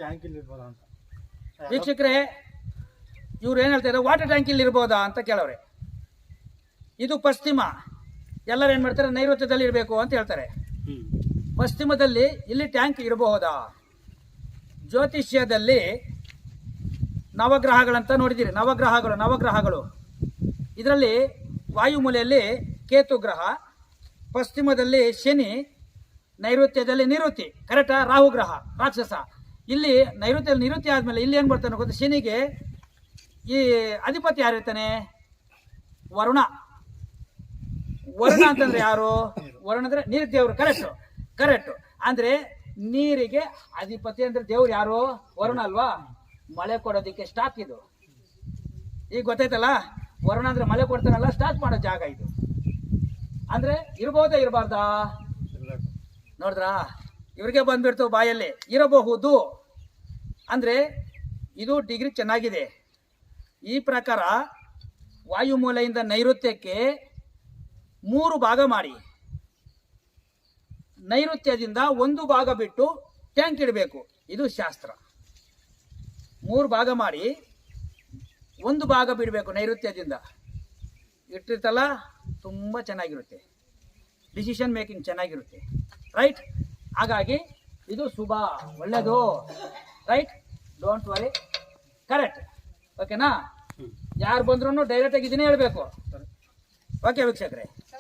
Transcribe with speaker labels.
Speaker 1: Tank ಇಲ್ಲಿ ಇರ್ಬೋದಾ ಅಂತ.
Speaker 2: ವೀಕ್ಷಕರೇ, ಇವ್ರು ಏನು ಹೇಳ್ತಾರೆ, ವಾಟರ್ ಟ್ಯಾಂಕ್ ಇಲ್ಲಿ ಇರ್ಬೋದಾ ಅಂತ ಕೇಳವ್ರೆ. ಇದು ಪಶ್ಚಿಮ, ಎಲ್ಲರೂ ಏನು ಮಾಡ್ತಾರೆ, ನೈಋತ್ಯದಲ್ಲಿ ಇರಬೇಕು ಅಂತ ಹೇಳ್ತಾರೆ. ಪಶ್ಚಿಮದಲ್ಲಿ ಇಲ್ಲಿ ಟ್ಯಾಂಕ್ ಇರಬಹುದಾ? ಜ್ಯೋತಿಷ್ಯದಲ್ಲಿ ನವಗ್ರಹಗಳಂತ ನೋಡಿದ್ದೀರಿ, ನವಗ್ರಹಗಳು ಇದರಲ್ಲಿ ವಾಯುಮೂಲೆಯಲ್ಲಿ ಕೇತು ಗ್ರಹ, ಪಶ್ಚಿಮದಲ್ಲಿ ಶನಿ, ನೈಋತ್ಯದಲ್ಲಿ ನಿವೃತ್ತಿ, ಕರೆಕ್ಟಾ? ರಾಹು ಗ್ರಹ ರಾಕ್ಷಸ. ಇಲ್ಲಿ ನೈಋತ್ಯದಲ್ಲಿ ನಿವೃತ್ತಿ ಆದಮೇಲೆ ಇಲ್ಲಿ ಏನು ಬರ್ತಾನೆ ಗೊತ್ತಾ? ಶನಿಗೆ ಈ ಅಧಿಪತಿ ಯಾರಿರ್ತಾನೆ? ವರುಣ. ವರುಣ ಅಂತಂದ್ರೆ ಯಾರು? ವರುಣ ಅಂದ್ರೆ ನೀರು ದೇವರು. ಕರೆಕ್ಟ್. ಅಂದ್ರೆ ನೀರಿಗೆ ಅಧಿಪತಿ ಅಂದ್ರೆ ದೇವ್ರು ಯಾರು? ವರುಣ ಅಲ್ವಾ? ಮಳೆ ಕೊಡೋದಿಕ್ಕೆ ಸ್ಟಾಕ್ ಇದು. ಈಗ ಗೊತ್ತಾಯ್ತಲ್ಲ, ವರುಣ ಅಂದ್ರೆ ಮಳೆ ಕೊಡ್ತಾನಲ್ಲ, ಸ್ಟಾಕ್ ಮಾಡೋ ಜಾಗ ಇದು. ಅಂದ್ರೆ ಇರ್ಬೋದಾ ಇರಬಾರ್ದಾ? ನೋಡಿದ್ರಾ, ಇವ್ರಿಗೆ ಬಂದ್ಬಿಡ್ತು ಬಾಯಲ್ಲಿ. ಇರಬಹುದು ಅಂದ್ರೆ ಇದು ಡಿಗ್ರಿ ಚೆನ್ನಾಗಿದೆ. ಈ ಪ್ರಕಾರ ವಾಯುಮೂಲೆಯಿಂದ ನೈಋತ್ಯಕ್ಕೆ 3 ಭಾಗ ಮಾಡಿ, ನೈಋತ್ಯದಿಂದ 1 ಭಾಗ ಬಿಟ್ಟು ಟ್ಯಾಂಕ್ ಇಡಬೇಕು. ಇದು ಶಾಸ್ತ್ರ. 3 ಭಾಗ ಮಾಡಿ 1 ಭಾಗ ಬಿಡಬೇಕು ನೈಋತ್ಯದಿಂದ. ಇಟ್ಟಿರ್ತಲ್ಲ, ತುಂಬ ಚೆನ್ನಾಗಿರುತ್ತೆ, ಡಿಸಿಷನ್ ಮೇಕಿಂಗ್ ಚೆನ್ನಾಗಿರುತ್ತೆ. ರೈಟ್? ಹಾಗಾಗಿ ಇದು ಶುಭ, ಒಳ್ಳೆಯದು. ರೈಟ್? Don't worry. ಕರೆಕ್ಟ್. ಓಕೆನಾ? ಯಾರು ಬಂದ್ರೂ ಡೈರೆಕ್ಟಾಗಿ ಇದನ್ನೇ ಹೇಳಬೇಕು. ಓಕೆ ವೀಕ್ಷಕರೇ.